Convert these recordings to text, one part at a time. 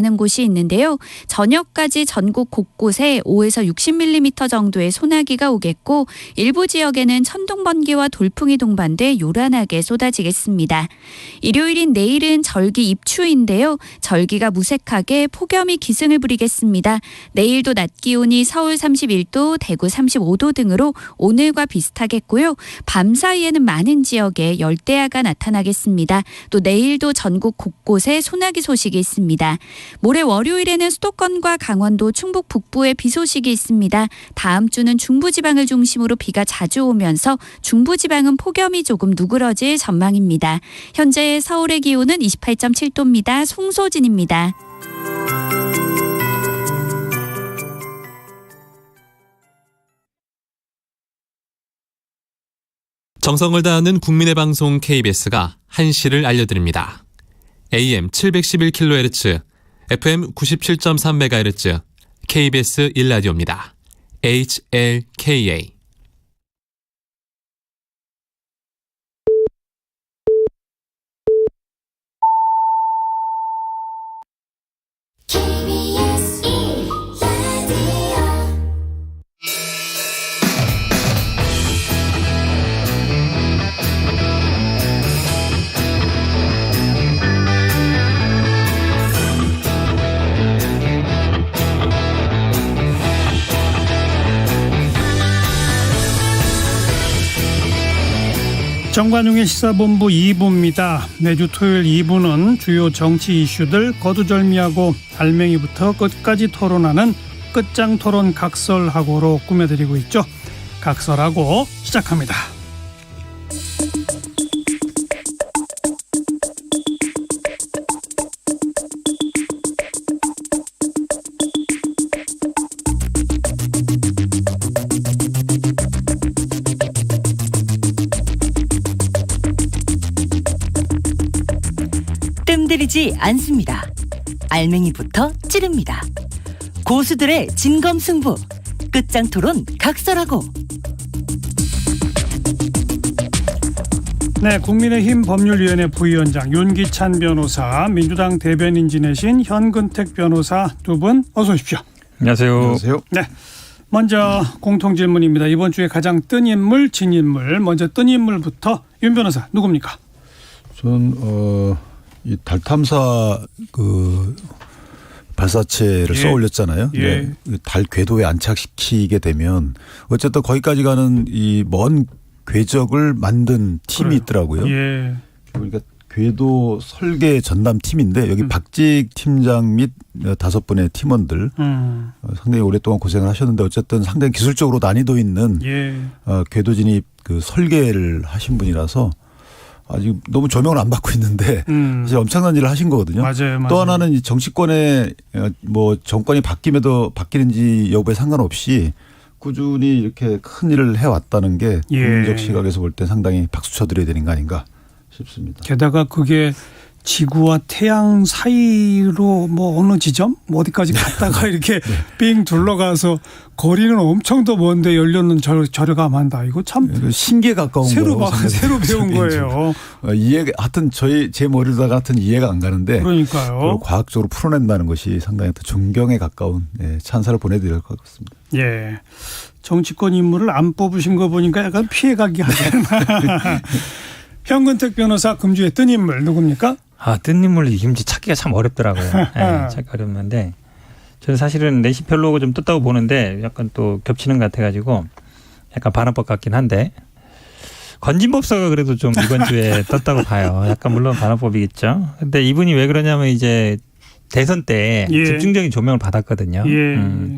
는 곳이 있는데요. 저녁까지 전국 곳곳에 5에서 60mm 정도의 소나기가 오겠고 일부 지역에는 천둥 번개와 돌풍이 동반돼 요란하게 쏟아지겠습니다. 일요일인 내일은 절기 입추인데요. 절기가 무색하게 폭염이 기승을 부리겠습니다. 내일도 낮 기온이 서울 31도, 대구 35도 등으로 오늘과 비슷하겠고요. 밤 사이에는 많은 지역에 열대야가 나타나겠습니다. 또 내일도 전국 곳곳에 소나기 소식이 있습니다. 모레 월요일에는 수도권과 강원도, 충북 북부에 비 소식이 있습니다. 다음 주는 중부지방을 중심으로 비가 자주 오면서 중부지방은 폭염이 조금 누그러질 전망입니다. 현재 서울의 기온은 28.7도입니다. 송소진입니다. 정성을 다하는 국민의 방송 KBS가 한시를 알려드립니다. AM 711kHz, FM 97.3MHz, KBS 1라디오입니다. HLKA. 정관용의 시사본부 2부입니다. 매주 토요일 2부는 주요 정치 이슈들 거두절미하고 알맹이부터 끝까지 토론하는 끝장 토론 각설하고로 꾸며드리고 있죠. 각설하고 시작합니다. 뜸들이지 않습니다. 알맹이부터 찌릅니다. 고수들의 진검승부, 끝장토론 각설하고. 네, 국민의힘 법률위원회 부위원장 윤기찬 변호사, 민주당 대변인 지내신 현근택 변호사 두 분 어서 오십시오. 안녕하세요. 안녕하세요. 네, 먼저 공통질문입니다. 이번 주에 가장 뜬 인물, 진 인물. 먼저 뜬 인물부터 윤 변호사 누굽니까? 전 이 달 탐사 그 발사체를 쏘아 올렸잖아요. 예. 달 궤도에 안착시키게 되면 어쨌든 거기까지 가는 이 먼 궤적을 만든 팀이 있더라고요. 예. 그러니까 궤도 설계 전담 팀인데 여기 박직 팀장 및 5분의 팀원들 상당히 오랫동안 고생을 하셨는데 어쨌든 상당히 기술적으로 난이도 있는 궤도 진입 그 설계를 하신 분이라서 아직 너무 조명을 안 받고 있는데 사실 엄청난 일을 하신 거거든요. 맞아요. 또 하나는 이 정치권에 뭐 정권이 바뀌면도 바뀌는지 여부에 상관없이 꾸준히 이렇게 큰 일을 해왔다는 게 국민적 시각에서 볼 때 상당히 박수 쳐드려야 되는 거 아닌가 싶습니다. 게다가 그게 지구와 태양 사이로 뭐 어느 지점 어디까지 갔다가 이렇게 빙 둘러가서 거리는 엄청 더 먼데 열렸는 저렴한다. 이거 참 신기에 가까운 새로 배운 거예요. 이해가 하여튼 제 머리로다가 하여튼 이해가 안 가는데 그러니까요. 과학적으로 풀어낸다는 것이 상당히 더 존경에 가까운 찬사를 보내드릴 것 같습니다. 예, 정치권 인물을 안 뽑으신 거 보니까 약간 피해가기 하잖아. 현근택 변호사 금주의 뜬 인물 누굽니까? 뜬 인물 김치 찾기가 참 어렵더라고요. 네, 찾기 어렵는데 저는 사실은 내시별로 좀 떴다고 보는데 약간 또 겹치는 것 같아가지고 약간 반합법 같긴 한데 건진법사가 그래도 좀 이번 주에 떴다고 봐요. 약간 물론 반합법이겠죠. 근데 이분이 왜 그러냐면 이제 대선 때 집중적인 조명을 받았거든요.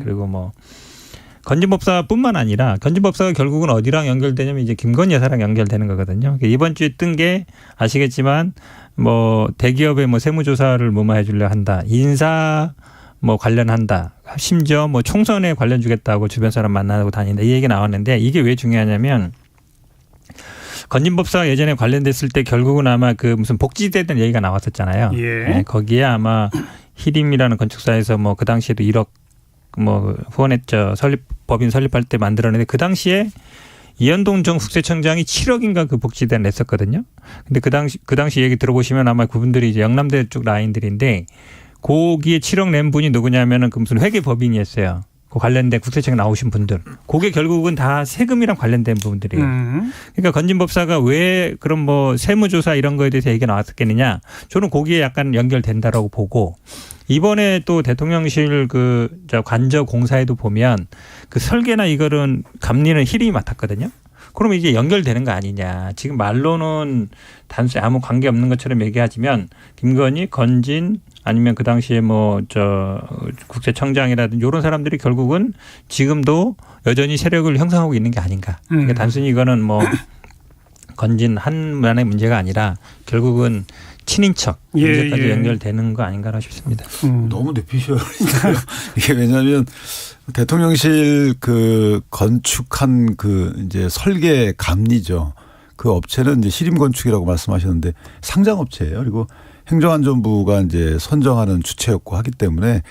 그리고 뭐 건진법사뿐만 아니라 건진법사가 결국은 어디랑 연결되냐면 이제 김건희 여사랑 연결되는 거거든요. 이번 주에 뜬 게 아시겠지만 뭐 대기업의 뭐 세무조사를 뭐뭐 해주려 한다. 인사 뭐 관련한다. 심지어 뭐 총선에 관련 주겠다고 주변 사람 만나고 다닌다. 이 얘기 나왔는데 이게 왜 중요하냐면 건진법사 예전에 관련됐을 때 결국은 아마 그 무슨 복지에 대한 얘기가 나왔었잖아요. 네, 거기에 아마 히림이라는 건축사에서 뭐 그 당시에도 1억 뭐 후원했죠. 법인 설립할 때 만들어냈는데 그 당시에 이현동 전 국세청장이 7억인가 그 복지대를 냈었거든요. 근데 그 당시 얘기 들어보시면 아마 그분들이 이제 영남대 쪽 라인들인데 거기에 7억 낸 분이 누구냐면은 그 무슨 회계법인이었어요. 그 관련된 국세청 나오신 분들. 그게 결국은 다 세금이랑 관련된 부분들이에요. 그러니까 건진법사가 왜 그런 뭐 세무조사 이런 거에 대해서 얘기가 나왔겠느냐. 저는 거기에 약간 연결된다라고 보고 이번에 또 대통령실 그 관저 공사에도 보면 그 설계나 이거는 감리는 힐이 맡았거든요. 그러면 이제 연결되는 거 아니냐. 지금 말로는 단순히 아무 관계 없는 것처럼 얘기하지만 김건희, 건진 아니면 그 당시에 국세청장이라든지 이런 사람들이 결국은 지금도 여전히 세력을 형성하고 있는 게 아닌가. 그러니까 단순히 이거는 뭐 건진 한만의 문제가 아니라 결국은 친인척 문제까지 연결되는 거 아닌가 싶습니다. 너무 뇌피셔요. 이게 왜냐하면 대통령실 그 건축한 그 이제 설계 감리죠. 그 업체는 이제 시림건축이라고 말씀하셨는데 상장업체예요. 그리고 행정안전부가 이제 선정하는 주체였고 하기 때문에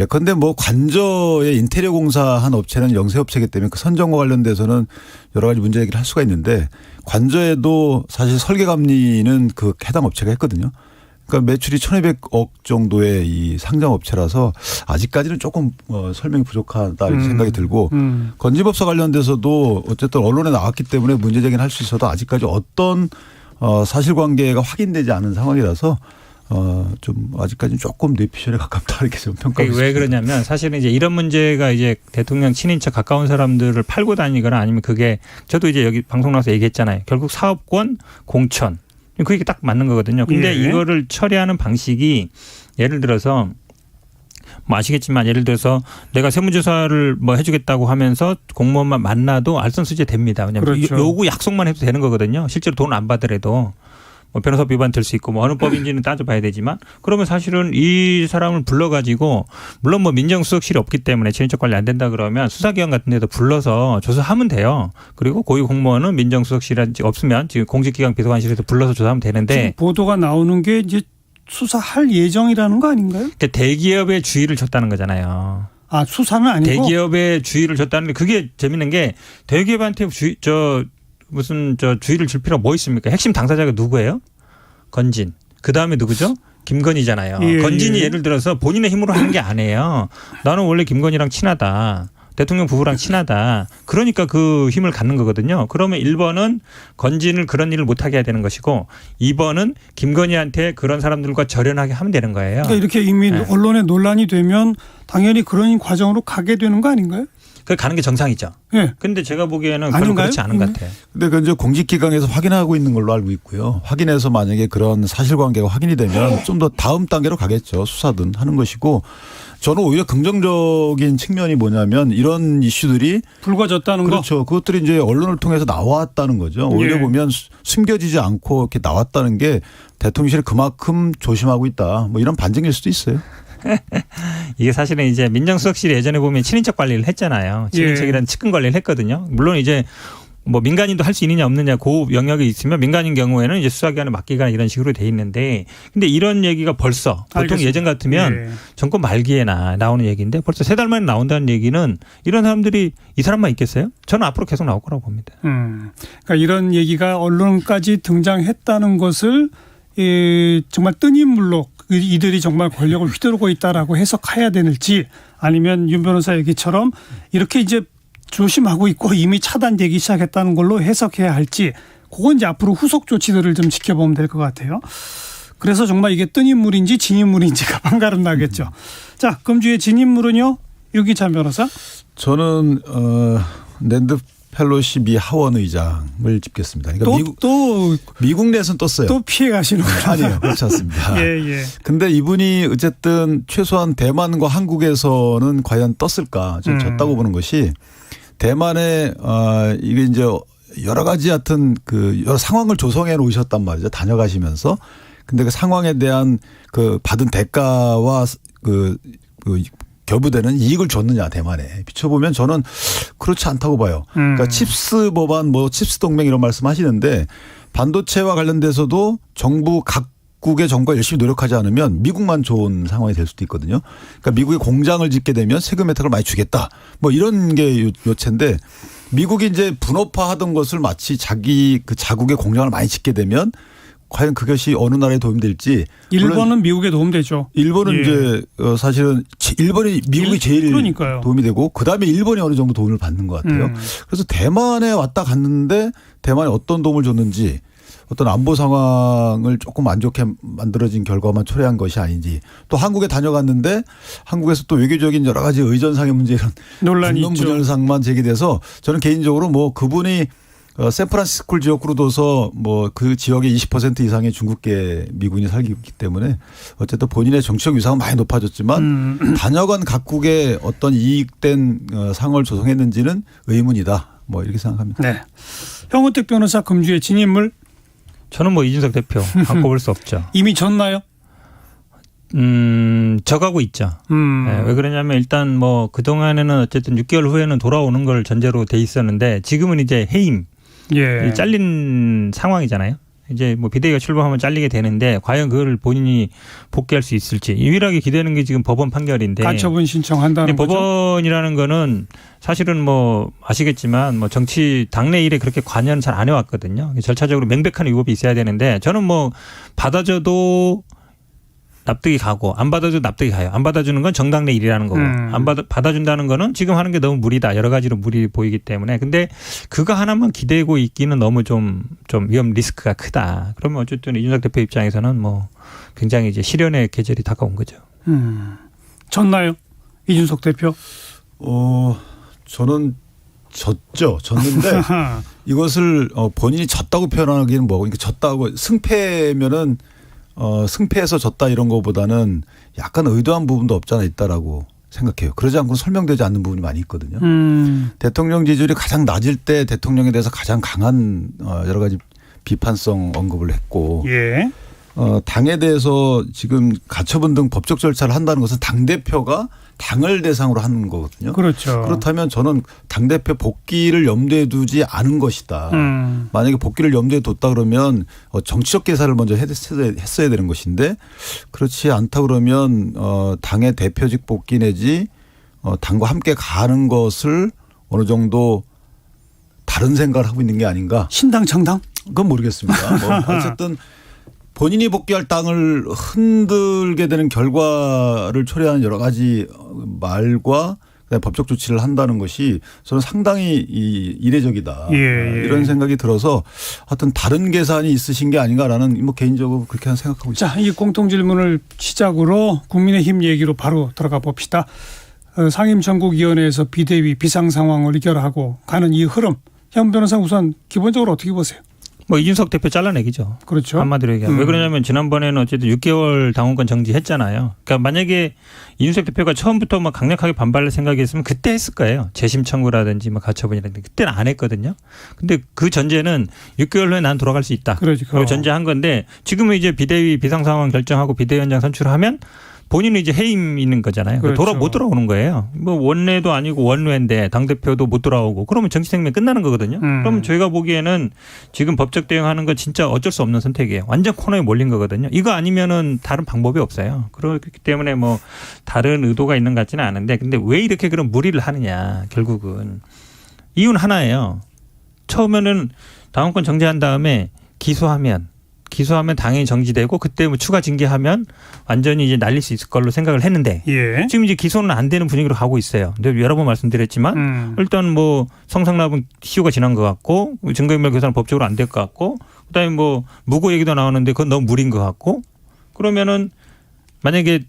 예컨대 뭐 관저에 인테리어 공사한 업체는 영세업체이기 때문에 그 선정과 관련돼서는 여러 가지 문제 얘기를 할 수가 있는데 관저에도 사실 설계 감리는 그 해당 업체가 했거든요. 그러니까 매출이 1,200억 정도의 이 상장업체라서 아직까지는 조금 설명이 부족하다 이렇게 생각이 들고 건진법사 관련돼서도 어쨌든 언론에 나왔기 때문에 문제제기는 할 수 있어도 아직까지 어떤 사실관계가 확인되지 않은 상황이라서 좀 아직까지는 조금 뇌피셜에 가깝다 이렇게 좀 평가하고 있습니다. 왜 그러냐면 사실은 이제 이런 문제가 이제 대통령 친인척 가까운 사람들을 팔고 다니거나 아니면 그게 저도 이제 여기 방송 나와서 얘기했잖아요. 결국 사업권, 공천 그게 딱 맞는 거거든요. 근데 이거를 처리하는 방식이 예를 들어서 뭐 아시겠지만 예를 들어서 내가 세무조사를 뭐 해주겠다고 하면서 공무원만 만나도 알선수재 됩니다. 왜냐하면 그렇죠. 요구 약속만 해도 되는 거거든요. 실제로 돈 안 받더라도 뭐 변호사 비반 될 수 있고 뭐 어느 법인지는 따져봐야 되지만 그러면 사실은 이 사람을 불러가지고 물론 뭐 민정수석실이 없기 때문에 친인척 관리 안 된다 그러면 수사기관 같은 데도 불러서 조사하면 돼요. 그리고 고위 공무원은 민정수석실이 없으면 지금 공직기관 비서관실에서 불러서 조사하면 되는데 지금 보도가 나오는 게 이제 수사할 예정이라는 거 아닌가요? 그러니까 대기업에 주의를 줬다는 거잖아요. 아, 수사는 아니고 대기업에 주의를 줬다는 게 그게 재밌는 게 대기업한테 주의를 줄 필요가 뭐 있습니까? 핵심 당사자가 누구예요? 건진. 그 다음에 누구죠? 김건희잖아요. 건진이 예를 들어서 본인의 힘으로 하는 게 아니에요. 나는 원래 김건희랑 친하다. 대통령 부부랑 친하다. 그러니까 그 힘을 갖는 거거든요. 그러면 1번은 건진을 그런 일을 못하게 해야 되는 것이고 2번은 김건희한테 그런 사람들과 절연하게 하면 되는 거예요. 그러니까 이렇게 이미 언론에 논란이 되면 당연히 그런 과정으로 가게 되는 거 아닌가요? 그 가는 게 정상이죠. 네. 근데 제가 보기에는 별로 그렇지 않은 것 같아요. 근데 그 이제 공직기관에서 확인하고 있는 걸로 알고 있고요. 확인해서 만약에 그런 사실관계가 확인이 되면 좀 더 다음 단계로 가겠죠. 수사든 하는 것이고 저는 오히려 긍정적인 측면이 뭐냐면 이런 이슈들이 불거졌다는 거. 그렇죠. 그것들이 이제 언론을 통해서 나왔다는 거죠. 오히려 보면 숨겨지지 않고 이렇게 나왔다는 게 대통령실이 그만큼 조심하고 있다. 뭐 이런 반증일 수도 있어요. 이게 사실은 이제 민정수석실이 예전에 보면 친인척 관리를 했잖아요. 친인척이라는 측근 관리를 했거든요. 물론 이제 뭐 민간인도 할 수 있느냐 없느냐 그 영역이 있으면 민간인 경우에는 이제 수사기관에 맡기거나 이런 식으로 돼 있는데 근데 이런 얘기가 벌써 보통 알겠습니다. 예전 같으면 정권 말기에 나오는 얘기인데 벌써 3달 만에 나온다는 얘기는 이런 사람들이 이 사람만 있겠어요? 저는 앞으로 계속 나올 거라고 봅니다. 그러니까 이런 얘기가 언론까지 등장했다는 것을 정말 뜬 인물로 이들이 정말 권력을 휘두르고 있다라고 해석해야 되는지 아니면 윤 변호사 얘기처럼 이렇게 이제 조심하고 있고 이미 차단되기 시작했다는 걸로 해석해야 할지 그건 이제 앞으로 후속 조치들을 좀 지켜보면 될 것 같아요. 그래서 정말 이게 뜬 인물인지 진 인물인지가 판가름 나겠죠. 자, 그럼 주의 진 인물은요? 유기찬 변호사? 저는 낸드 펠로시 미 하원 의장을 짚겠습니다. 그러니까 미국 내에서는 떴어요. 또 피해 가시는구나. 아니에요. 그렇지 않습니다. 예. 근데 이분이 어쨌든 최소한 대만과 한국에서는 과연 떴을까? 저는 졌다고 보는 것이 대만에 이게 이제 여러 가지 하여튼 그 여러 상황을 조성해 놓으셨단 말이죠. 다녀가시면서. 근데 그 상황에 대한 그 받은 대가와 그 결부되는 이익을 줬느냐 대만에 비춰보면 저는 그렇지 않다고 봐요. 그러니까 칩스 법안 뭐 칩스 동맹 이런 말씀하시는데 반도체와 관련돼서도 정부 각국의 정부가 열심히 노력하지 않으면 미국만 좋은 상황이 될 수도 있거든요. 그러니까 미국에 공장을 짓게 되면 세금 혜택을 많이 주겠다. 뭐 이런 게 요체인데 미국이 이제 분업화하던 것을 마치 자기 그 자국의 공장을 많이 짓게 되면 과연 그것이 어느 나라에 도움될지. 일본은 미국에 도움되죠. 일본은 예. 이제 사실은 일본이 미국이 제일 그러니까요. 도움이 되고 그다음에 일본이 어느 정도 도움을 받는 것 같아요. 그래서 대만에 왔다 갔는데 대만이 어떤 도움을 줬는지 어떤 안보 상황을 조금 안 좋게 만들어진 결과만 초래한 것이 아닌지 또 한국에 다녀갔는데 한국에서 또 외교적인 여러 가지 의전상의 문제 이런 논란이 분론 있죠. 분열상만 제기돼서 저는 개인적으로 뭐 그분이 샌프란시스코를 지역구로 둬서 뭐 그 지역의 20% 이상의 중국계 미군이 살기 있기 때문에 어쨌든 본인의 정치적 위상은 많이 높아졌지만 다녀간 각국의 어떤 이익된 상을 조성했는지는 의문이다. 뭐 이렇게 생각합니다. 네. 형우택 변호사 금주의 진인물 저는 뭐 이준석 대표 안 꼽을 수 없죠. 이미 졌나요? 져가고 있죠. 네, 왜 그러냐면 일단 뭐 그동안에는 어쨌든 6개월 후에는 돌아오는 걸 전제로 돼 있었는데 지금은 이제 해임, 예. 잘린 상황이잖아요. 이제 뭐 비대위가 출범하면 잘리게 되는데 과연 그걸 본인이 복귀할 수 있을지 유일하게 기대는 게 지금 법원 판결인데. 가처분 신청한다는 근데 거죠. 법원이라는 거는 사실은 뭐 아시겠지만 뭐 정치 당내 일에 그렇게 관여는 잘 안 해왔거든요. 절차적으로 명백한 위법이 있어야 되는데 저는 뭐 받아줘도 납득이 가고 안 받아줘도 납득이 가요. 안 받아주는 건 정당 내 일이라는 거고 안 받아준다는 거는 지금 하는 게 너무 무리다. 여러 가지로 무리 보이기 때문에. 근데 그거 하나만 기대고 있기는 너무 좀 위험 리스크가 크다. 그러면 어쨌든 이준석 대표 입장에서는 뭐 굉장히 이제 실현의 계절이 다가온 거죠. 졌나요? 이준석 대표? 저는 졌는데 이것을 본인이 졌다고 표현하기는 뭐고 그러니까 졌다고 승패면은 승패에서 졌다 이런 거보다는 약간 의도한 부분도 없잖아 있다라고 생각해요. 그러지 않고는 설명되지 않는 부분이 많이 있거든요. 대통령 지지율이 가장 낮을 때 대통령에 대해서 가장 강한 여러 가지 비판성 언급을 했고 예. 당에 대해서 지금 가처분 등 법적 절차를 한다는 것은 당대표가 당을 대상으로 하는 거거든요. 그렇죠. 그렇다면 저는 당대표 복귀를 염두에 두지 않은 것이다. 만약에 복귀를 염두에 뒀다 그러면 정치적 계산을 먼저 했어야 되는 것인데 그렇지 않다 그러면 당의 대표직 복귀 내지 당과 함께 가는 것을 어느 정도 다른 생각을 하고 있는 게 아닌가. 신당 정당? 그건 모르겠습니다. 뭐 어쨌든 본인이 복귀할 당을 흔들게 되는 결과를 초래하는 여러 가지 말과 법적 조치를 한다는 것이 저는 상당히 이례적이다. 예. 이런 생각이 들어서 하여튼 다른 계산이 있으신 게 아닌가라는 뭐 개인적으로 그렇게 생각하고 있습니다. 자, 이 공통 질문을 시작으로 국민의힘 얘기로 바로 들어가 봅시다. 상임전국위원회에서 비대위 비상 상황을 의결하고 가는 이 흐름. 현 변호사 우선 기본적으로 어떻게 보세요? 뭐 이준석 대표 잘라내기죠. 그렇죠. 한마디로 얘기하면. 왜 그러냐면 지난번에는 어쨌든 6개월 당원권 정지했잖아요. 그러니까 만약에 이준석 대표가 처음부터 막 강력하게 반발할 생각이었으면 그때 했을 거예요. 재심 청구라든지 뭐 가처분이라든지 그때는 안 했거든요. 근데 그 전제는 6개월 후에 난 돌아갈 수 있다. 그렇죠. 그걸 전제한 건데 지금은 이제 비대위 비상 상황 결정하고 비대위원장 선출하면 본인은 이제 해임 있는 거잖아요. 그렇죠. 못 돌아오는 거예요. 뭐 원내도 아니고 원외인데 당대표도 못 돌아오고 그러면 정치 생명 끝나는 거거든요. 그러면 저희가 보기에는 지금 법적 대응하는 건 진짜 어쩔 수 없는 선택이에요. 완전 코너에 몰린 거거든요. 이거 아니면은 다른 방법이 없어요. 그렇기 때문에 뭐 다른 의도가 있는 것 같지는 않은데 근데 왜 이렇게 그런 무리를 하느냐 결국은 이유는 하나예요. 처음에는 당원권 정지한 다음에 기소하면 당연히 정지되고 그때 뭐 추가 징계하면 완전히 이제 날릴 수 있을 걸로 생각을 했는데 예. 지금 이제 기소는 안 되는 분위기로 가고 있어요. 근데 여러 번 말씀드렸지만 일단 뭐 성상납은 시효가 지난 것 같고 증거인멸 교사는 법적으로 안 될 것 같고 그다음에 뭐 무고 얘기도 나오는데 그건 너무 무리인 것 같고 그러면은 만약에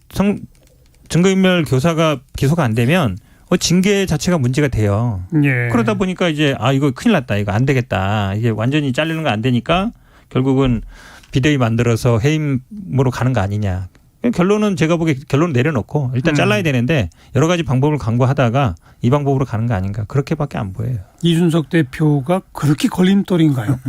증거인멸 교사가 기소가 안 되면 징계 자체가 문제가 돼요. 예. 그러다 보니까 이제 이거 큰일 났다. 이거 안 되겠다. 이게 완전히 잘리는 거 안 되니까 결국은 비대위 만들어서 해임으로 가는 거 아니냐. 결론은 제가 보기에 결론 내려놓고 일단 잘라야 되는데 여러 가지 방법을 강구하다가 이 방법으로 가는 거 아닌가. 그렇게밖에 안 보여요. 이준석 대표가 그렇게 걸림돌인가요?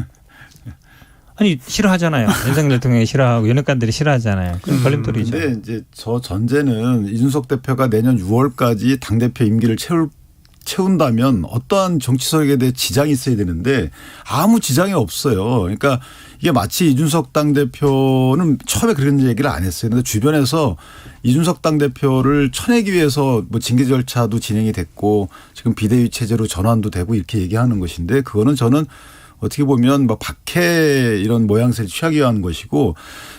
아니 싫어하잖아요. 윤석열 대통령이 싫어하고 연예관들이 싫어하잖아요. 그럼 걸림돌이죠. 그런데 이제 저 전제는 이준석 대표가 내년 6월까지 당대표 임기를 채운다면 어떠한 정치석에 대해 지장이 있어야 되는데 아무 지장이 없어요. 그러니까 이게 마치 이준석 당대표는 처음에 그런 얘기를 안 했어요. 그런데 주변에서 이준석 당대표를 쳐내기 위해서 뭐 징계 절차도 진행이 됐고 지금 비대위 체제로 전환도 되고 이렇게 얘기하는 것인데 그거는 저는 어떻게 보면 뭐 박해 이런 모양새를 취하기 위한 것이고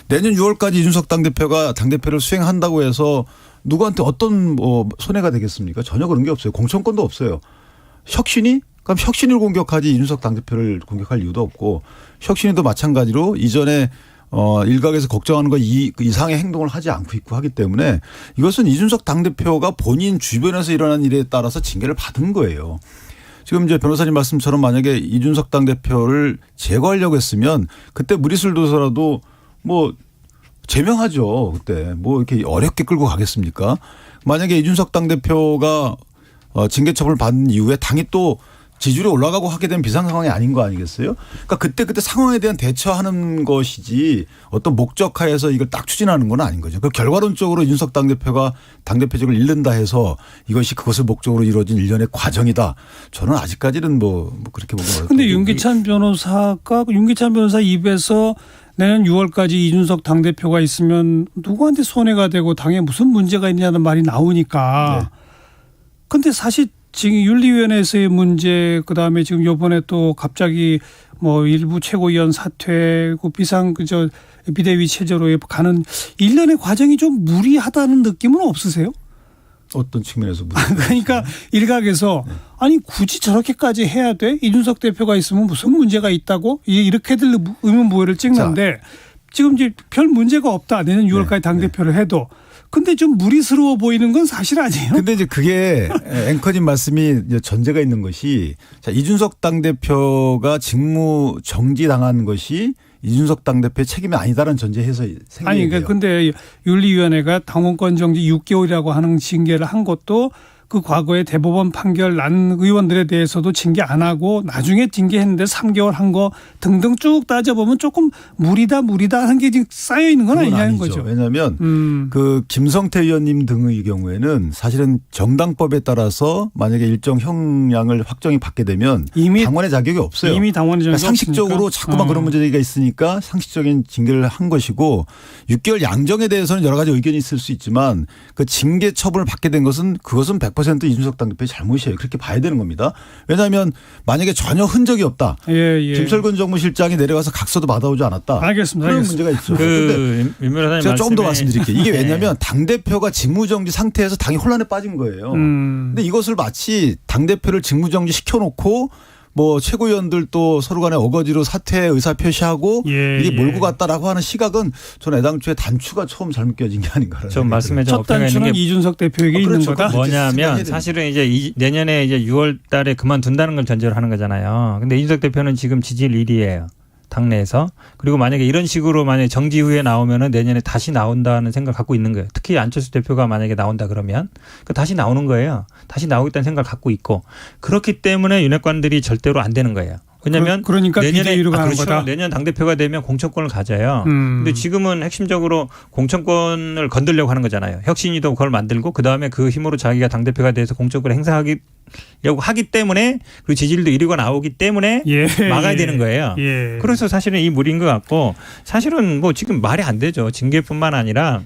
내년 6월까지 이준석 당대표가 당대표를 수행한다고 해서 누구한테 어떤 뭐 손해가 되겠습니까? 전혀 그런 게 없어요. 공천권도 없어요. 혁신이? 그럼 혁신을 공격하지 이준석 당대표를 공격할 이유도 없고 혁신이도 마찬가지로 이전에 일각에서 걱정하는 것 이상의 행동을 하지 않고 있고 하기 때문에 이것은 이준석 당대표가 본인 주변에서 일어난 일에 따라서 징계를 받은 거예요. 지금 이제 변호사님 말씀처럼 만약에 이준석 당대표를 제거하려고 했으면 그때 무리수를 둬서라도 뭐 제명하죠. 그때 뭐 이렇게 어렵게 끌고 가겠습니까? 만약에 이준석 당대표가 징계 처분을 받은 이후에 당이 또 지지율이 올라가고 하게 된 비상 상황이 아닌 거 아니겠어요? 그러니까 그때 상황에 대한 대처하는 것이지 어떤 목적하에서 이걸 딱 추진하는 건 아닌 거죠. 그 결과론적으로 이준석 당대표가 당대표직을 잃는다 해서 이것이 그것을 목적으로 이루어진 일련의 과정이다. 저는 아직까지는 뭐 그렇게 보고 있습니다. 그런데 윤기찬 변호사 입에서 내년 6월까지 이준석 당대표가 있으면 누구한테 손해가 되고 당에 무슨 문제가 있냐는 말이 나오니까. 그런데 사실 지금 윤리위원회에서의 문제, 그다음에 지금 요번에 또 갑자기 뭐 일부 최고위원 사퇴, 비대위 체제로 가는 일련의 과정이 좀 무리하다는 느낌은 없으세요? 어떤 측면에서 그러니까 일각에서 아니 굳이 저렇게까지 해야 돼? 이준석 대표가 있으면 무슨 문제가 있다고? 이렇게들 의문부호를 찍는데 지금 이제 별 문제가 없다. 내년 6월까지 당대표를 해도. 근데 좀 무리스러워 보이는 건 사실 아니에요? 근데 이제 그게 앵커님 말씀이 이제 전제가 있는 것이 자, 이준석 당대표가 직무 정지당한 것이 이준석 당대표의 책임이 아니다라는 전제해서 생겨요. 아니, 그러니까 근데 윤리위원회가 당원권 정지 6개월이라고 하는 징계를 한 것도 그 과거에 대법원 판결 난 의원들에 대해서도 징계 안 하고 나중에 징계했는데 3개월 한 거 등등 쭉 따져보면 조금 무리다 하는 게 지금 쌓여 있는 건 아니냐는 거죠. 왜냐하면 그 김성태 의원님 등의 경우에는 사실은 정당법에 따라서 만약에 일정 형량을 확정이 받게 되면 이미 당원의 자격이 없어요. 이미 당원의 자격이 그러니까 상식적으로 자꾸만 그런 문제가 있으니까 상식적인 징계를 한 것이고 6개월 양정에 대해서는 여러 가지 의견이 있을 수 있지만 그 징계 처분을 받게 된 것은 그것은 100% 이준석 당대표의 잘못이에요. 그렇게 봐야 되는 겁니다. 왜냐하면 만약에 전혀 흔적이 없다. 김철근 정무실장이 내려가서 각서도 받아오지 않았다. 알겠습니다. 그런 문제가 있죠. 제가 조금 더 말씀드릴게요. 이게 왜냐하면 당대표가 직무정지 상태에서 당이 혼란에 빠진 거예요. 근데 이것을 마치 당대표를 직무정지 시켜놓고 뭐 최고위원들 또 서로 간에 어거지로 사퇴 의사 표시하고 이게 몰고 갔다라고 하는 시각은 저는 애당초에 단추가 처음 잘못 껴진 게 아닌가. 좀 말씀에 좀 첫 단추는 이준석 대표에게 있는 거다. 뭐냐면 사실은 이제 내년에 이제 6월 달에 그만둔다는 걸 전제로 하는 거잖아요. 근데 이준석 대표는 지금 지지율 1위예요. 당내에서. 그리고 만약에 이런 식으로 만약에 정지 후에 나오면은 내년에 다시 나온다는 생각을 갖고 있는 거예요. 특히 안철수 대표가 만약에 나온다 그러면 다시 나오는 거예요. 다시 나오겠다는 생각을 갖고 있고 그렇기 때문에 윤핵관들이 절대로 안 되는 거예요. 왜냐하면 그러니까 내년에 가는 거다. 내년 당대표가 되면 공천권을 가져요. 근데 지금은 핵심적으로 공천권을 건들려고 하는 거잖아요. 혁신이도 그걸 만들고 그다음에 그 힘으로 자기가 당대표가 돼서 공천권을 행사하려고 하기 때문에 그리고 지지율도 1위가 나오기 때문에 막아야 되는 거예요. 그래서 사실은 이 무리인 것 같고 사실은 뭐 지금 말이 안 되죠. 징계뿐만 아니라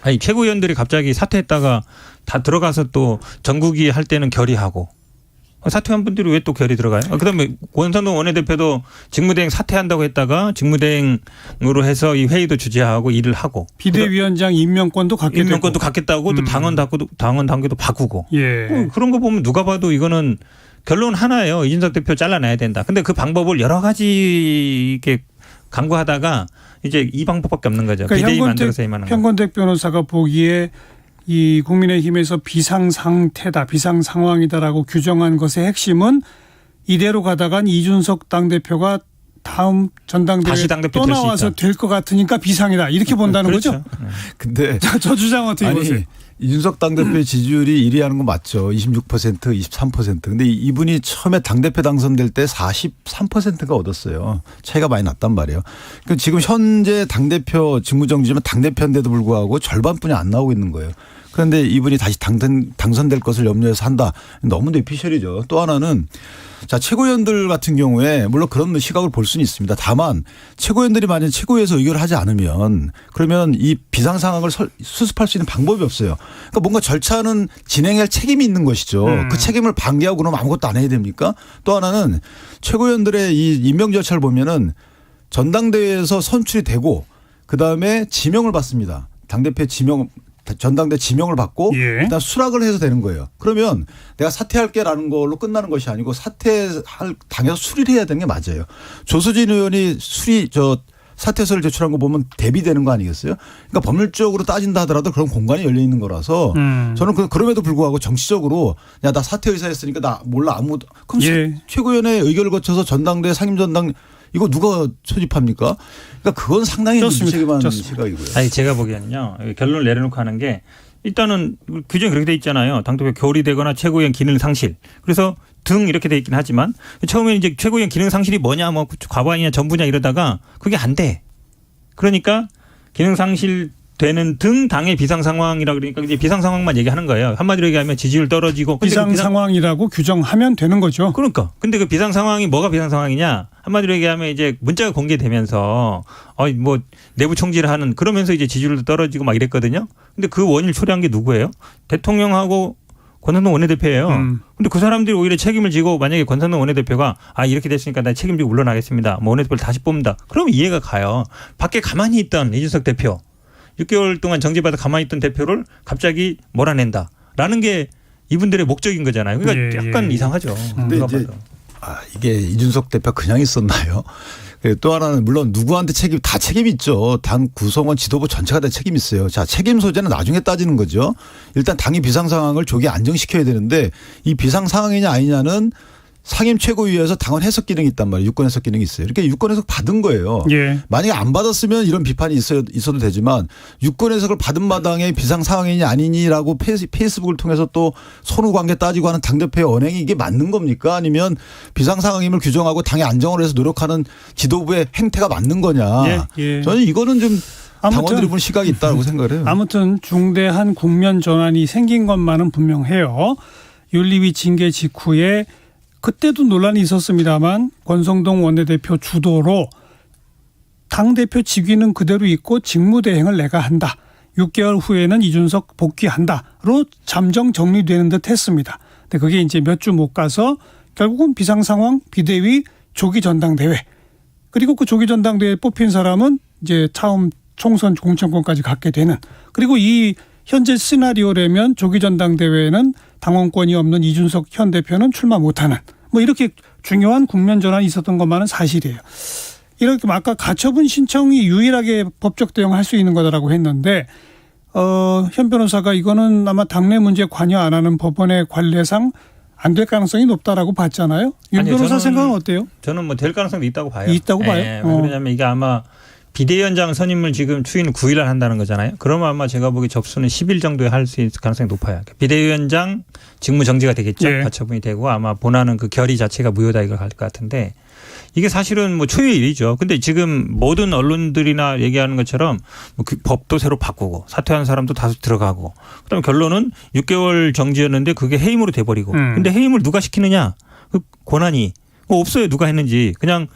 아니 최고위원들이 갑자기 사퇴했다가 다 들어가서 또 전국위 할 때는 결의하고 사퇴한 분들이 왜 또 결이 들어가요? 그다음에 권선동 원내대표도 직무대행 사퇴한다고 했다가 직무대행으로 해서 이 회의도 주재하고 일을 하고 비대위원장 임명권도 갖겠다고 또 당원 당규도 바꾸고 그런 거 보면 누가 봐도 이거는 결론 하나예요. 이준석 대표 잘라내야 된다. 근데 그 방법을 여러 가지 이렇게 강구하다가 이제 이 방법밖에 없는 거죠. 그러니까 비대위 만들어서 임하는 거. 현건택 변호사가 보기에 이 국민의힘에서 비상상태다, 비상상황이다라고 규정한 것의 핵심은 이대로 가다간 이준석 당대표가 다음 전당대회에 또 나와서 될 것 같으니까 비상이다. 이렇게 본다는 거죠? 근데 저 주장 어떻게 보세요? 이준석 당대표의 지지율이 1위 하는 건 맞죠. 26%, 23%. 근데 이분이 처음에 당대표 당선될 때 43%가 얻었어요. 차이가 많이 났단 말이에요. 그러니까 지금 현재 당대표 직무정지면 당대표인데도 불구하고 절반뿐이 안 나오고 있는 거예요. 그런데 이분이 다시 당선될 것을 염려해서 한다. 너무 뇌피셜이죠. 또 하나는 자, 최고위원들 같은 경우에 물론 그런 시각을 볼 수는 있습니다. 다만 최고위원들이 만약 최고위에서 의결을 하지 않으면 그러면 이 비상 상황을 수습할 수 있는 방법이 없어요. 그러니까 뭔가 절차는 진행할 책임이 있는 것이죠. 그 책임을 방기하고 그러면 아무것도 안 해야 됩니까? 또 하나는 최고위원들의 이 임명 절차를 보면은 전당대회에서 선출이 되고 그다음에 지명을 받습니다. 당대표 전당대 지명을 받고 예. 그다음 수락을 해서 되는 거예요. 그러면 내가 사퇴할게라는 걸로 끝나는 것이 아니고 사퇴할 당에서 수리를 해야 되는 게 맞아요. 조수진 의원이 사퇴서를 제출한 거 보면 대비되는 거 아니겠어요? 그러니까 법률적으로 따진다 하더라도 그런 공간이 열려 있는 거라서 저는 그럼에도 불구하고 정치적으로 야, 나 사퇴 의사였으니까 나 몰라 아무도 그럼 예. 최고위원의 의결을 거쳐서 전당대 상임전당 이거 누가 소집합니까? 그러니까 그건 상당히 무책임한 시각이고요. 아니 제가 보기에는요. 결론을 내려놓고 하는 게 일단은 규정이 그렇게 돼 있잖아요. 당대표 결이 되거나 최고위원 기능 상실. 그래서 등 이렇게 돼 있긴 하지만 처음에 이제 최고위원 기능 상실이 뭐냐 뭐 과반이냐 전부냐 이러다가 그게 안 돼. 그러니까 기능 상실 되는 등 당의 비상 상황이라 그러니까 이제 비상 상황만 얘기하는 거예요. 한마디로 얘기하면 지지율 떨어지고 비상 상황이라고 규정하면 되는 거죠. 그러니까 근데 그 비상 상황이 뭐가 비상 상황이냐? 한마디로 얘기하면 이제 문자가 공개되면서 뭐 내부 총질을 하는 그러면서 이제 지지율도 떨어지고 막 이랬거든요. 근데 그 원인을 초래한 게 누구예요? 대통령하고 권성동 원내대표예요. 근데 그 사람들이 오히려 책임을 지고 만약에 권성동 원내대표가 이렇게 됐으니까 나 책임지고 물러나겠습니다. 뭐 원내대표를 다시 뽑는다. 그러면 이해가 가요. 밖에 가만히 있던 이준석 대표 6개월 동안 정지받아 가만히 있던 대표를 갑자기 몰아낸다라는 게 이분들의 목적인 거잖아요. 그러니까 약간 이상하죠. 근데 이제 이게 이준석 대표 그냥 있었나요? 또 하나는 물론 누구한테 다 책임이 있죠. 당 구성원 지도부 전체가 다 책임이 있어요. 자, 책임 소재는 나중에 따지는 거죠. 일단 당의 비상 상황을 조기 안정시켜야 되는데 이 비상 상황이냐 아니냐는 상임 최고위에서 당원 해석 기능이 있단 말이에요. 유권 해석 기능이 있어요. 이렇게 유권 해석 받은 거예요. 예. 만약에 안 받았으면 이런 비판이 있어도 되지만 유권 해석을 받은 마당에 비상 상황이냐 아니니라고 페이스북을 통해서 또 선후 관계 따지고 하는 당대표의 언행이 이게 맞는 겁니까? 아니면 비상 상황임을 규정하고 당의 안정을 위해서 노력하는 지도부의 행태가 맞는 거냐. 예. 예. 저는 이거는 좀 당원들이 보는 시각이 있다고 생각을 해요. 아무튼 중대한 국면 전환이 생긴 것만은 분명해요. 윤리위 징계 직후에 그때도 논란이 있었습니다만 권성동 원내대표 주도로 당대표 직위는 그대로 있고 직무대행을 내가 한다. 6개월 후에는 이준석 복귀한다로 잠정 정리되는 듯 했습니다. 근데 그게 이제 몇 주 못 가서 결국은 비상상황 비대위 조기 전당대회 그리고 그 조기 전당대회에 뽑힌 사람은 이제 차움 총선 공천권까지 갖게 되는 그리고 이 현재 시나리오라면 조기 전당대회에는 당원권이 없는 이준석 현 대표는 출마 못하는 뭐 이렇게 중요한 국면 전환이 있었던 것만은 사실이에요. 이렇게 아까 가처분 신청이 유일하게 법적 대응할 수 있는 거다라고 했는데 현 변호사가 이거는 아마 당내 문제에 관여 안 하는 법원의 관례상 안 될 가능성이 높다라고 봤잖아요. 윤 변호사 생각은 어때요? 저는 뭐 될 가능성도 있다고 봐요. 있다고 봐요. 왜 그러냐면 이게 아마 비대위원장 선임을 지금 추인 9일 날 한다는 거잖아요. 그러면 아마 제가 보기 접수는 10일 정도에 할 수 있을 가능성이 높아요. 비대위원장 직무 정지가 되겠죠. 네. 가처분이 되고 아마 본하는 그 결의 자체가 무효다 이걸 갈 것 같은데 이게 사실은 뭐 초유의 일이죠. 근데 지금 모든 언론들이나 얘기하는 것처럼 뭐 그 법도 새로 바꾸고 사퇴한 사람도 다수 들어가고 그다음에 결론은 6개월 정지였는데 그게 해임으로 돼버리고 근데 해임을 누가 시키느냐 그 권한이 없어요. 누가 했는지 그냥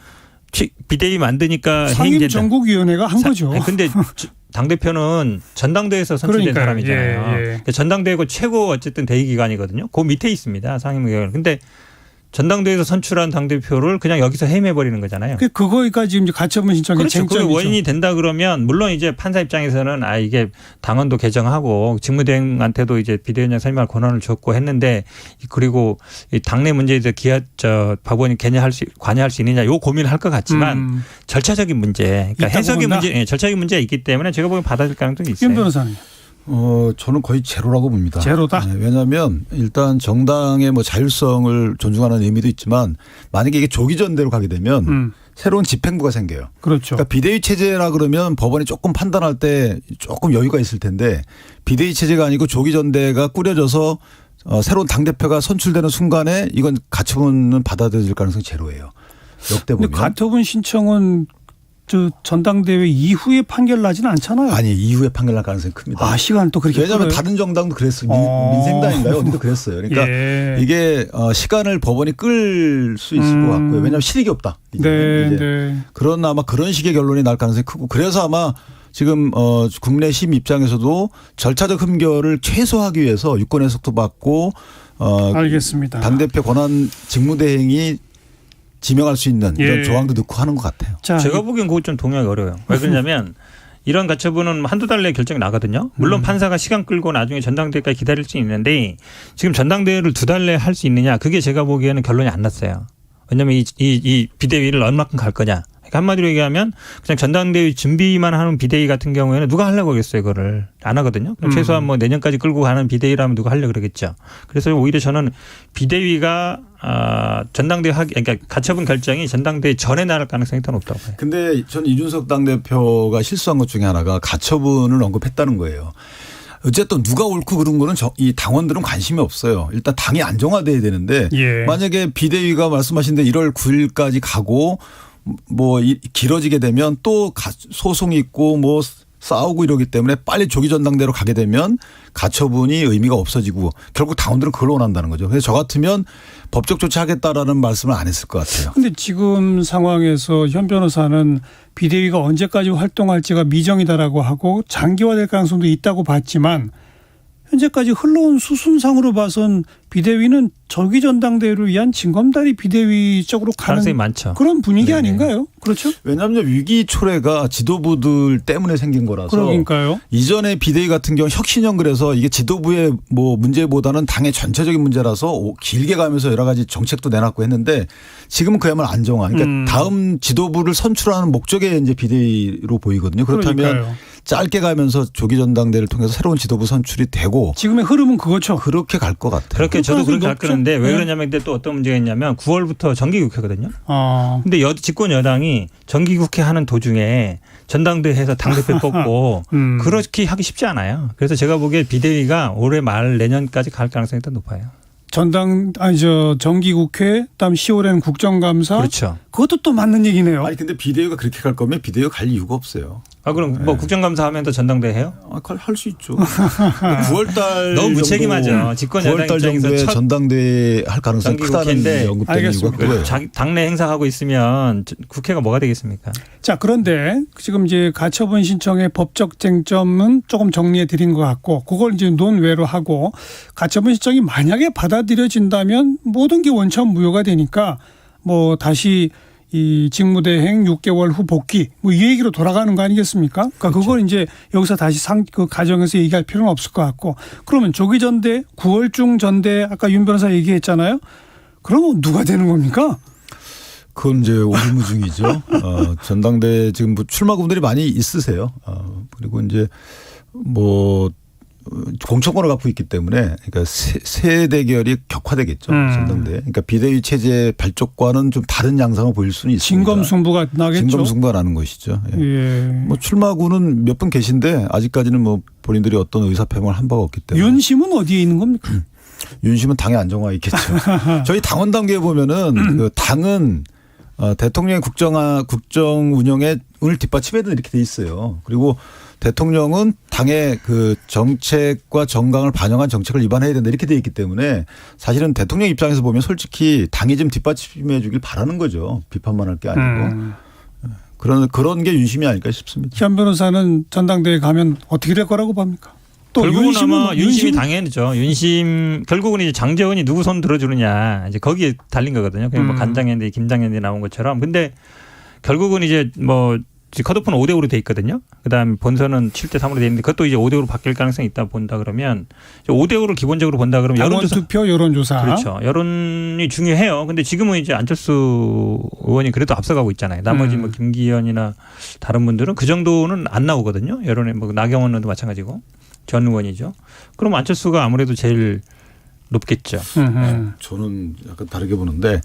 비대위 만드니까 해임된다. 상임정국위원회가 한 거죠. 근데 당대표는 전당대회에서 선출된 사람이잖아요. 예. 전당대회고 최고 어쨌든 대의기관이거든요. 그 밑에 있습니다. 상임위원. 근데 전당대회에서 선출한 당대표를 그냥 여기서 해임해버리는 거잖아요. 그거가 지금 가처분 신청의 그렇죠. 쟁점이죠. 그게 원인이 된다 그러면 물론 이제 판사 입장에서는 이게 당원도 개정하고 직무대행한테도 이제 비대위원장 선임할 권한을 줬고 했는데 그리고 이 당내 문제에 대해서 법원이 관여할 수 있느냐 요 고민을 할 것 같지만 절차적인 문제, 그러니까 해석의 문제, 절차적인 문제가 있기 때문에 제가 보기엔 받아들일 가능성이 있어요. 윤 변호사님. 저는 거의 제로라고 봅니다. 제로다? 네, 왜냐하면 일단 정당의 뭐 자율성을 존중하는 의미도 있지만 만약에 이게 조기전대로 가게 되면 새로운 집행부가 생겨요. 그렇죠. 그러니까 비대위 체제라 그러면 법원이 조금 판단할 때 조금 여유가 있을 텐데 비대위 체제가 아니고 조기전대가 꾸려져서 새로운 당대표가 선출되는 순간에 이건 가처분은 받아들일 가능성이 제로예요. 역대 보면. 근데 가처분 신청은 저 전당대회 이후에 판결 나지는 않잖아요. 아니 이후에 판결 날 가능성이 큽니다. 시간 또 그렇게 왜냐하면 끌어요? 다른 정당도 그랬어요. 민생당인가요? 어디도 그랬어요. 그러니까 예. 이게 시간을 법원이 끌 수 있을 것 같고요. 왜냐하면 실익이 없다. 이제. 네. 그런 아마 그런 식의 결론이 날 가능성이 크고 그래서 아마 지금 국내심 입장에서도 절차적 흠결을 최소화하기 위해서 유권 해석도 받고 알겠습니다. 당대표 권한 직무대행이 지명할 수 있는 이런 예. 조항도 넣고 하는 것 같아요. 자, 제가 보기엔 그거 좀 동의하기 어려워요. 왜 그러냐면 이런 가처분은 한두 달 내에 결정이 나거든요. 물론 판사가 시간 끌고 나중에 전당대회까지 기다릴 수 있는데 지금 전당대회를 2달 내에 할 수 있느냐 그게 제가 보기에는 결론이 안 났어요. 왜냐하면 이 비대위를 얼마큼 갈 거냐. 그러니까 한마디로 얘기하면 그냥 전당대회 준비만 하는 비대위 같은 경우에는 누가 하려고 그랬어요. 이거를 안 하거든요. 그럼 최소한 뭐 내년까지 끌고 가는 비대위라면 누가 하려고 그러겠죠. 그래서 오히려 저는 비대위가 전당대회 그러니까 가처분 결정이 전당대회 전에 나올 가능성이 더 높다고 봐요. 근데 전 이준석 당대표가 실수한 것 중에 하나가 가처분을 언급했다는 거예요. 어쨌든 누가 옳고 그른 거는 이 당원들은 관심이 없어요. 일단 당이 안정화돼야 되는데 예. 만약에 비대위가 말씀하신 대 1월 9일까지 가고 뭐 길어지게 되면 또 소송이 있고 뭐 싸우고 이러기 때문에 빨리 조기 전당대로 가게 되면 가처분이 의미가 없어지고 결국 당원들은 그걸 원한다는 거죠. 그래서 저 같으면 법적 조치하겠다라는 말씀을 안 했을 것 같아요. 근데 지금 상황에서 현 변호사는 비대위가 언제까지 활동할지가 미정이다라고 하고 장기화될 가능성도 있다고 봤지만 현재까지 흘러온 수순상으로 봐선 비대위는 조기 전당대회를 위한 징검다리 비대위 쪽으로 가는 가능성이 많죠. 그런 분위기 네네. 아닌가요? 그렇죠? 왜냐하면 위기 초래가 지도부들 때문에 생긴 거라서 그러니까요. 이전에 비대위 같은 경우 혁신형 그래서 이게 지도부의 뭐 문제보다는 당의 전체적인 문제라서 길게 가면서 여러 가지 정책도 내놨고 했는데 지금은 그야말로 안정화. 그러니까 다음 지도부를 선출하는 목적의 이제 비대위로 보이거든요. 그렇다면 그러니까요. 짧게 가면서 조기 전당대회를 통해서 새로운 지도부 선출이 되고 지금의 흐름은 그거죠. 그렇게 갈 것 같아요. 그렇게 저도 그렇게 할 높죠. 거는데 왜 네. 그러냐면 근데 또 어떤 문제가 있냐면 9월부터 정기국회거든요. 아, 근데 집권 여당이 정기국회 하는 도중에 전당대회에서 당대표 뽑고 그렇게 하기 쉽지 않아요. 그래서 제가 보기에 비대위가 올해 말 내년까지 갈 가능성이 더 높아요. 정기국회, 다음 10월에는 국정감사. 그렇죠. 그것도 또 맞는 얘기네요. 아니 근데 비대위가 그렇게 갈 거면 비대위가 갈 이유가 없어요. 그럼 뭐 국정감사 하면 더 전당대회 해요? 할 수 있죠. 9월달 너무 무책임하죠. 집권 여당 9월달 입장에서 정도에 첫 전당대회 할 가능성이 크다는 정기국회인데 언급되는 이유가 알겠습니다. 그거예요. 자기 당내 행사하고 있으면 국회가 뭐가 되겠습니까? 자, 그런데 지금 이제 가처분 신청의 법적 쟁점은 조금 정리해 드린 것 같고 그걸 이제 논외로 하고 가처분 신청이 만약에 받아들여진다면 모든 게 원천 무효가 되니까 뭐 다시 이 직무대행 6개월 후 복귀 뭐 이 얘기로 돌아가는 거 아니겠습니까? 그러니까 그걸 이제 여기서 다시 그 가정에서 얘기할 필요는 없을 것 같고 그러면 조기 전대 9월 중 전대 아까 윤 변호사 얘기했잖아요. 그러면 누가 되는 겁니까? 그건 이제 오리무중이죠. 전당대 지금 뭐 출마군들이 많이 있으세요. 그리고 이제 뭐 공천권을 갖고 있기 때문에 그러니까 세 대결이 격화되겠죠. 전당대. 그러니까 비대위 체제 발족과는 좀 다른 양상을 보일 수는 있습니다. 진검승부가 나겠죠. 진검승부가 나는 것이죠. 예. 예. 뭐 출마군은 몇 분 계신데 아직까지는 뭐 본인들이 어떤 의사표명을 한 바가 없기 때문에. 윤심은 어디에 있는 겁니까? 윤심은 당의 안정화 있겠죠. 저희 당원 단계에 보면은 그 당은 대통령의 국정 운영에 오늘 뒷받침해야 된다 이렇게 돼 있어요. 그리고 대통령은 당의 그 정책과 정강을 반영한 정책을 위반해야 된다 이렇게 돼 있기 때문에 사실은 대통령 입장에서 보면 솔직히 당이 좀 뒷받침해 주길 바라는 거죠. 비판만 할 게 아니고. 그런 게 윤심이 아닐까 싶습니다. 현 변호사는 전당대회 가면 어떻게 될 거라고 봅니까? 또 결국은 아마 윤심이 윤심- 당연하죠. 윤심 결국은 이제 장제원이 누구 손 들어주느냐 이제 거기에 달린 거거든요. 그냥 뭐 간장현대, 김장현대 나온 것처럼. 근데 결국은 이제 뭐 컷오프는 5대5로 돼 있거든요. 그다음에 본선은 7대3으로 돼 있는데 그것도 이제 5대5로 바뀔 가능성이 있다 본다 그러면 5대5를 기본적으로 본다 그러면 당원 여론조사 투표 여론조사. 그렇죠. 여론이 중요해요. 근데 지금은 이제 안철수 의원이 그래도 앞서가고 있잖아요. 나머지 뭐 김기현이나 다른 분들은 그 정도는 안 나오거든요. 여론에 뭐 나경원 의원도 마찬가지고 전 의원이죠. 그럼 안철수가 아무래도 제일 높겠죠. 저는 약간 다르게 보는데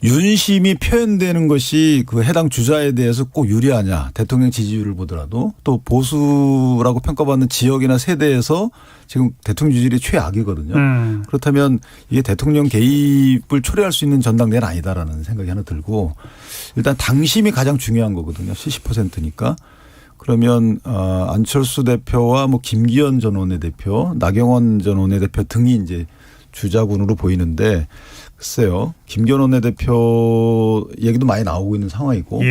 윤심이 표현되는 것이 그 해당 주자에 대해서 꼭 유리하냐 대통령 지지율을 보더라도 또 보수라고 평가받는 지역이나 세대에서 지금 대통령 지지율이 최악이거든요. 그렇다면 이게 대통령 개입을 초래할 수 있는 전당대회는 아니다라는 생각이 하나 들고 일단 당심이 가장 중요한 거거든요. 70%니까. 그러면 안철수 대표와 뭐 김기현 전 원내대표, 나경원 전 원내대표 등이 이제 주자군으로 보이는데 글쎄요. 김기현 원내대표 얘기도 많이 나오고 있는 상황이고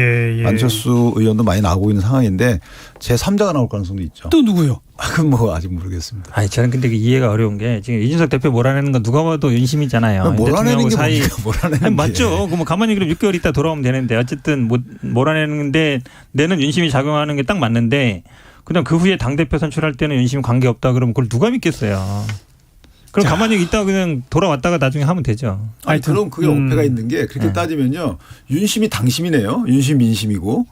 안철수 의원도 많이 나오고 있는 상황인데 제3자가 나올 가능성도 있죠. 또 누구요? 그건 뭐 아직 모르겠습니다. 아니 저는 근데 이해가 어려운 게 지금 이준석 대표 몰아내는 건 누가 봐도 윤심이잖아요. 몰아내는 게 사이 몰아내는 아니, 맞죠. 그럼 가만히 그럼 6개월 있다 돌아오면 되는데 어쨌든 몰아내는데 내는 윤심이 작용하는 게 딱 맞는데 그다음 그 후에 당 대표 선출할 때는 윤심 관계 없다 그러면 그걸 누가 믿겠어요. 그럼 가만히 있다가 그냥 돌아왔다가 나중에 하면 되죠. 아니 그럼 그게 어폐가 있는 게 그렇게 따지면요. 윤심이 당심이네요. 윤심 민심이고.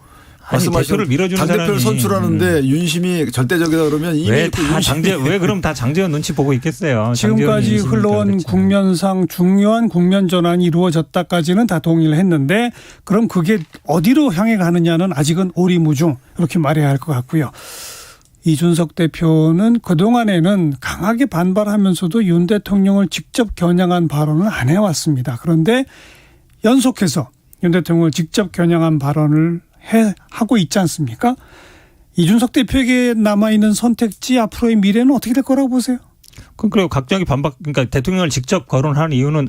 아니, 대표를 밀어주는 당대표를 사람이 선출하는데 윤심이 절대적이다 그러면 이미 왜 그럼 다 장제원 눈치 보고 있겠어요. 지금까지 흘러온 국면상 중요한 국면 전환이 이루어졌다까지는 다 동의를 했는데 그럼 그게 어디로 향해 가느냐는 아직은 오리무중 이렇게 말해야 할 것 같고요. 이준석 대표는 그동안에는 강하게 반발하면서도 윤 대통령을 직접 겨냥한 발언을 안 해왔습니다. 그런데 연속해서 윤 대통령을 직접 겨냥한 발언을 하고 있지 않습니까? 이준석 대표에게 남아있는 선택지 앞으로의 미래는 어떻게 될 거라고 보세요? 그리고 갑자기 그러니까 대통령을 직접 거론하는 이유는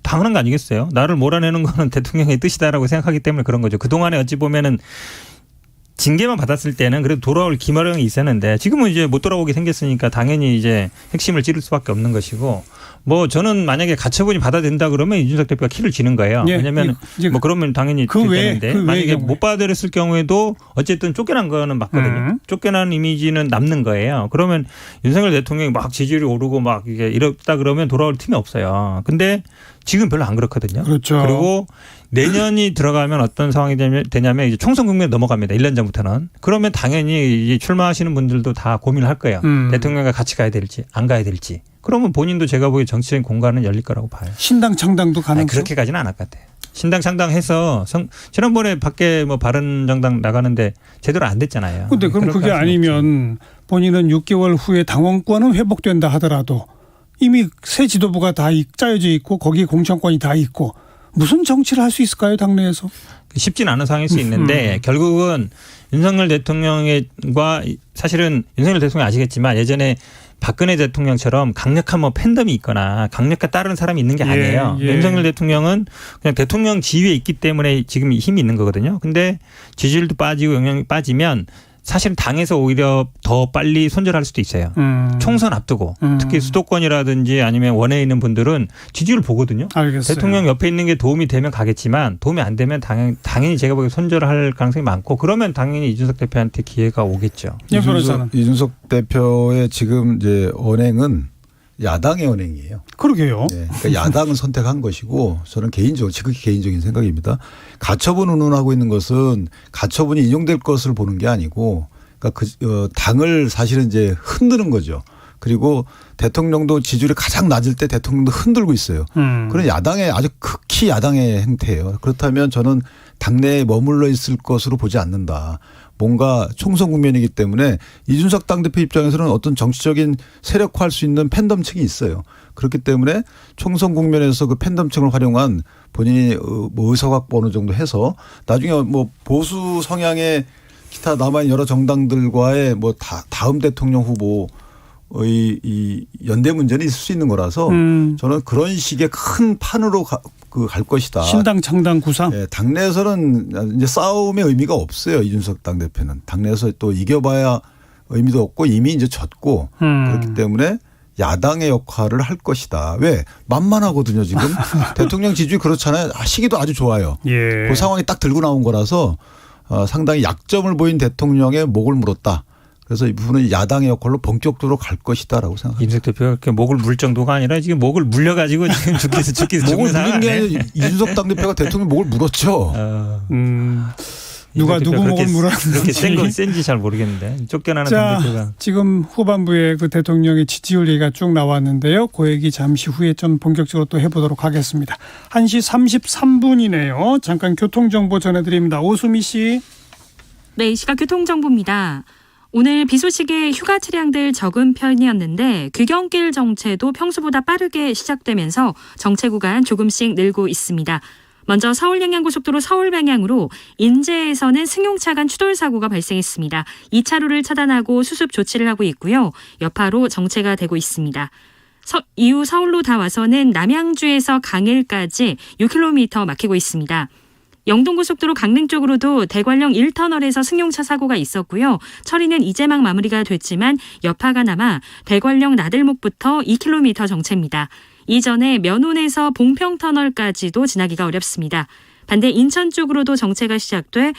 당연한 거 아니겠어요? 나를 몰아내는 거는 대통령의 뜻이다라고 생각하기 때문에 그런 거죠. 그동안에 어찌 보면은 징계만 받았을 때는 그래도 돌아올 기마령이 있었는데 지금은 이제 못 돌아오게 생겼으니까 당연히 이제 핵심을 찌를 수밖에 없는 것이고 뭐 저는 만약에 가처분이 받아들인다 그러면 이준석 대표가 키를 쥐는 거예요. 왜냐하면 뭐 그러면 당연히 되는데 만약에 못 받아들였을 경우에도 어쨌든 쫓겨난 거는 맞거든요. 쫓겨난 이미지는 남는 거예요. 그러면 윤석열 대통령이 막 지지율이 오르고 막 이게 이렇다 그러면 돌아올 틈이 없어요. 근데 지금 별로 안 그렇거든요. 그렇죠. 그리고 내년이 들어가면 어떤 상황이 되냐면 이제 총선 국면에 넘어갑니다. 1년 전부터는. 그러면 당연히 이제 출마하시는 분들도 다 고민을 할 거예요. 대통령과 같이 가야 될지 안 가야 될지. 그러면 본인도 제가 보기에 정치적인 공간은 열릴 거라고 봐요. 신당 창당도 가능성? 그렇게까지는 안 할 것 같아요. 신당 창당해서 지난번에 밖에 뭐 바른정당 나가는데 제대로 안 됐잖아요. 그런데 그럼 그게 아니면 본인은 6개월 후에 당원권은 회복된다 하더라도 이미 새 지도부가 다 짜여져 있고 거기에 공천권이 다 있고 무슨 정치를 할 수 있을까요, 당내에서? 쉽지는 않은 상황일 수 있는데 결국은 윤석열 대통령과 사실은 윤석열 대통령 아시겠지만 예전에 박근혜 대통령처럼 강력한 뭐 팬덤이 있거나 강력한 따르는 사람이 있는 게 아니에요. 윤석열 대통령은 그냥 대통령 지위에 있기 때문에 지금 힘이 있는 거거든요. 근데 지지율도 빠지고 영향이 빠지면 사실 당에서 오히려 더 빨리 손절할 수도 있어요. 총선 앞두고 특히 수도권이라든지 아니면 원외에 있는 분들은 지지율 보거든요. 알겠어요. 대통령 옆에 있는 게 도움이 되면 가겠지만 도움이 안 되면 당연히 제가 보기에 손절할 가능성이 많고 그러면 당연히 이준석 대표한테 기회가 오겠죠. 이준석 대표의 지금 이제 언행은 야당의 언행이에요. 그러게요. 네, 그러니까 야당은 선택한 것이고 저는 지극히 개인적인 생각입니다. 가처분 운운하고 있는 것은 가처분이 인용될 것을 보는 게 아니고 그러니까 당을 사실은 이제 흔드는 거죠. 그리고 대통령도 지지율이 가장 낮을 때 대통령도 흔들고 있어요. 그런 야당의 아주 극히 야당의 행태예요. 그렇다면 저는 당내에 머물러 있을 것으로 보지 않는다. 뭔가 총선 국면이기 때문에 이준석 당대표 입장에서는 어떤 정치적인 세력화할 수 있는 팬덤층이 있어요. 그렇기 때문에 총선 국면에서 그 팬덤층을 활용한 본인이 뭐 의석 확보 어느 정도 해서 나중에 뭐 보수 성향의 기타 남아있는 여러 정당들과의 뭐 다음 대통령 후보의 이 연대 문제는 있을 수 있는 거라서 저는 그런 식의 큰 판으로 갈 것이다. 신당 창당 구상. 네, 당내에서는 이제 싸움의 의미가 없어요. 이준석 당대표는 당내에서 또 이겨봐야 의미도 없고 이미 이제 졌고 그렇기 때문에 야당의 역할을 할 것이다. 왜? 만만하거든요 지금. 대통령 지지율이 그렇잖아요. 시기도 아주 좋아요. 그 상황이 딱 들고 나온 거라서 상당히 약점을 보인 대통령의 목을 물었다. 그래서 이 부분은 야당의 역할로 본격적으로 갈 것이다라고 생각합니다. 이준석 대표가 그렇게 목을 물 정도가 아니라 지금 목을 물려가지고 지금 죽기 목을 물린 게 아니라 이준석 당대표가 대통령 목을 물었죠. 누가 누구 목을 그렇게 물었는지. 센지 잘 모르겠는데 쫓겨나는 자, 당대표가 지금 후반부에 그 대통령의 지지율 얘기가 쭉 나왔는데요. 그 얘기 잠시 후에 좀 본격적으로 또 해보도록 하겠습니다. 1시 33분이네요. 잠깐 교통정보 전해드립니다. 오수미 씨. 네, 이 시각 교통정보입니다. 오늘 비 소식에 휴가 차량들 적은 편이었는데 귀경길 정체도 평소보다 빠르게 시작되면서 정체 구간 조금씩 늘고 있습니다. 먼저 서울 양양고속도로 서울 방향으로 인제에서는 승용차 간 추돌 사고가 발생했습니다. 2차로를 차단하고 수습 조치를 하고 있고요. 여파로 정체가 되고 있습니다. 이후 서울로 다 와서는 남양주에서 강일까지 6km 막히고 있습니다. 영동고속도로 강릉 쪽으로도 대관령 1터널에서 승용차 사고가 있었고요. 처리는 이제 막 마무리가 됐지만 여파가 남아 대관령 나들목부터 2km 정체입니다. 이전에 면온에서 봉평터널까지도 지나기가 어렵습니다. 반대 인천 쪽으로도 정체가 시작돼